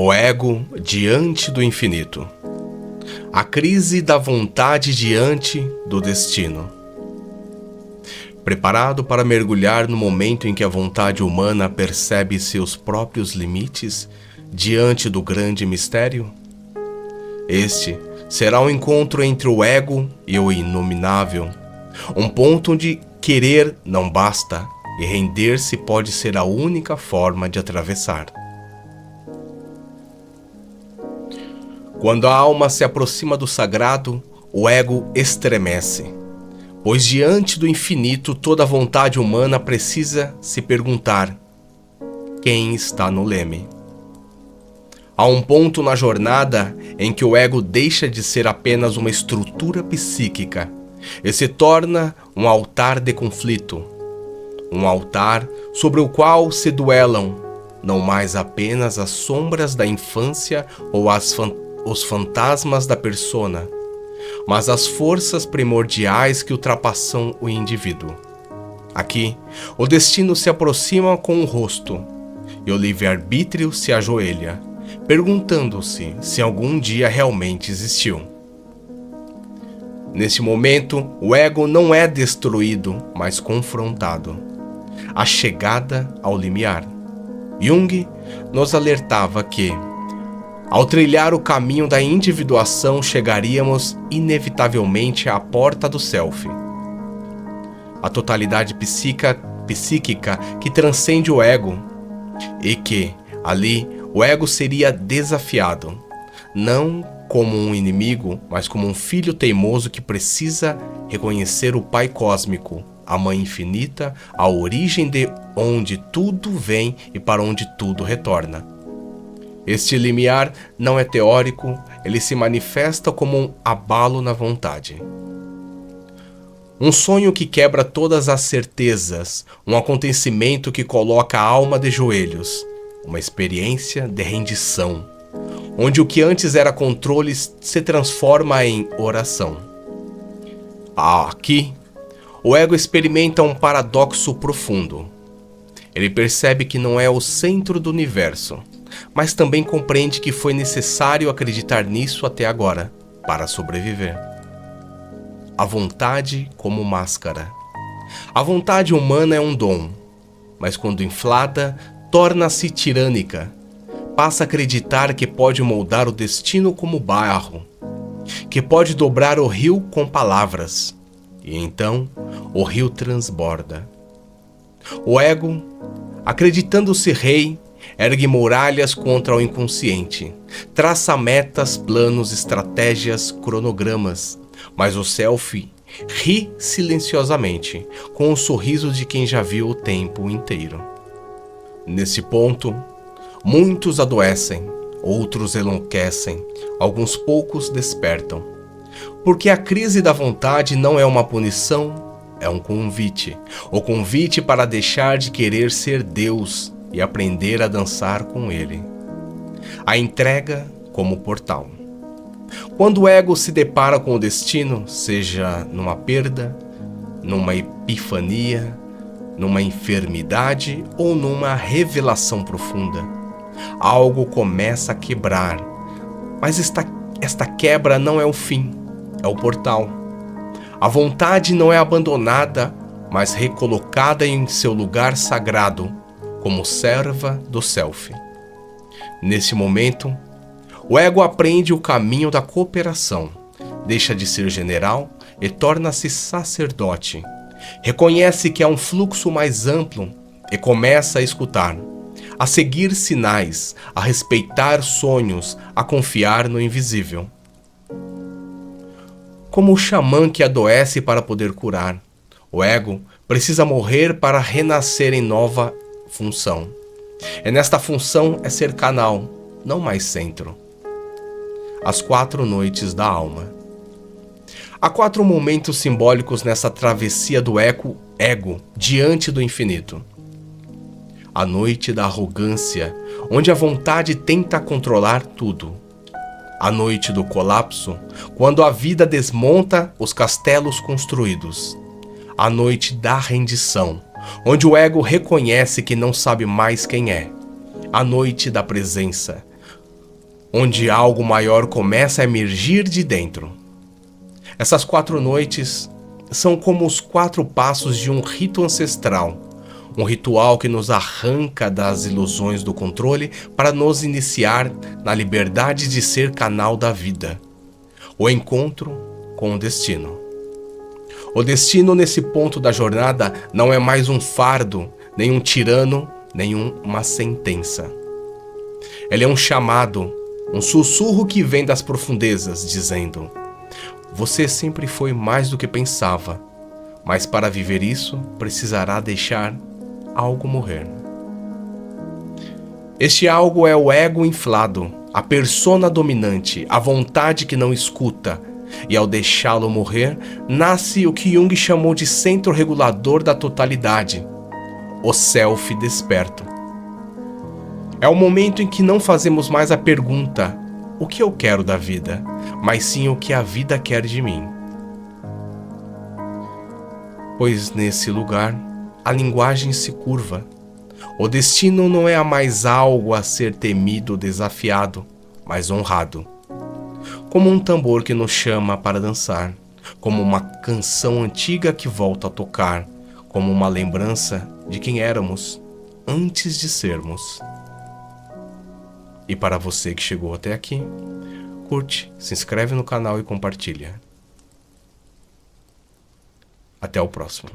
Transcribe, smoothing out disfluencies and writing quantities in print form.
O ego diante do infinito. A crise da vontade diante do destino. Preparado para mergulhar no momento em que a vontade humana percebe seus próprios limites diante do grande mistério? Este será um encontro entre o ego e o inominável, um ponto onde querer não basta e render-se pode ser a única forma de atravessar. Quando a alma se aproxima do sagrado, o ego estremece, pois diante do infinito toda vontade humana precisa se perguntar: quem está no leme? Há um ponto na jornada em que o ego deixa de ser apenas uma estrutura psíquica e se torna um altar de conflito, um altar sobre o qual se duelam não mais apenas as sombras da infância ou os fantasmas da persona, mas as forças primordiais que ultrapassam o indivíduo. Aqui, o destino se aproxima com o rosto e o livre-arbítrio se ajoelha, perguntando-se se algum dia realmente existiu. Nesse momento, o ego não é destruído, mas confrontado. A chegada ao limiar. Jung nos alertava que, ao trilhar o caminho da individuação, chegaríamos inevitavelmente à porta do self. A totalidade psíquica que transcende o ego, e que, ali, o ego seria desafiado, não como um inimigo, mas como um filho teimoso que precisa reconhecer o Pai Cósmico, a Mãe Infinita, a origem de onde tudo vem e para onde tudo retorna. Este limiar não é teórico, ele se manifesta como um abalo na vontade. Um sonho que quebra todas as certezas, um acontecimento que coloca a alma de joelhos, uma experiência de rendição, onde o que antes era controle se transforma em oração. Aqui, o ego experimenta um paradoxo profundo. Ele percebe que não é o centro do universo, mas também compreende que foi necessário acreditar nisso até agora, para sobreviver. A vontade como máscara. A vontade humana é um dom, mas quando inflada, torna-se tirânica. Passa a acreditar que pode moldar o destino como barro, que pode dobrar o rio com palavras, e então o rio transborda. O ego, acreditando-se rei, ergue muralhas contra o inconsciente, traça metas, planos, estratégias, cronogramas, mas o self ri silenciosamente, com o sorriso de quem já viu o tempo inteiro. Nesse ponto, muitos adoecem, outros enlouquecem, alguns poucos despertam. Porque a crise da vontade não é uma punição, é um convite. O convite para deixar de querer ser Deus e aprender a dançar com Ele. A entrega como portal. Quando o ego se depara com o destino, seja numa perda, numa epifania, numa enfermidade ou numa revelação profunda, algo começa a quebrar. Mas esta quebra não é o fim, é o portal. A vontade não é abandonada, mas recolocada em seu lugar sagrado, como serva do self. Nesse momento, o ego aprende o caminho da cooperação, deixa de ser general e torna-se sacerdote. Reconhece que há um fluxo mais amplo e começa a escutar, a seguir sinais, a respeitar sonhos, a confiar no invisível. Como o xamã que adoece para poder curar, o ego precisa morrer para renascer em nova função. E nesta função é ser canal, não mais centro. As 4 noites da alma. Há 4 momentos simbólicos nessa travessia do ego diante do infinito. A noite da arrogância, onde a vontade tenta controlar tudo. A noite do colapso, quando a vida desmonta os castelos construídos. A noite da rendição, onde o ego reconhece que não sabe mais quem é. A noite da presença, onde algo maior começa a emergir de dentro. Essas 4 noites são como os 4 passos de um rito ancestral, um ritual que nos arranca das ilusões do controle para nos iniciar na liberdade de ser canal da vida, o encontro com o destino. O destino nesse ponto da jornada não é mais um fardo, nem um tirano, nem uma sentença. Ele é um chamado, um sussurro que vem das profundezas, dizendo: você sempre foi mais do que pensava, mas para viver isso, precisará deixar algo morrer. Este algo é o ego inflado, a persona dominante, a vontade que não escuta, e ao deixá-lo morrer, nasce o que Jung chamou de centro regulador da totalidade, o self desperto. É o momento em que não fazemos mais a pergunta: o que eu quero da vida? Mas sim o que a vida quer de mim. Pois nesse lugar, a linguagem se curva. O destino não é mais algo a ser temido ou desafiado, mas honrado. Como um tambor que nos chama para dançar, como uma canção antiga que volta a tocar, como uma lembrança de quem éramos antes de sermos. E para você que chegou até aqui, curte, se inscreve no canal e compartilha. Até o próximo.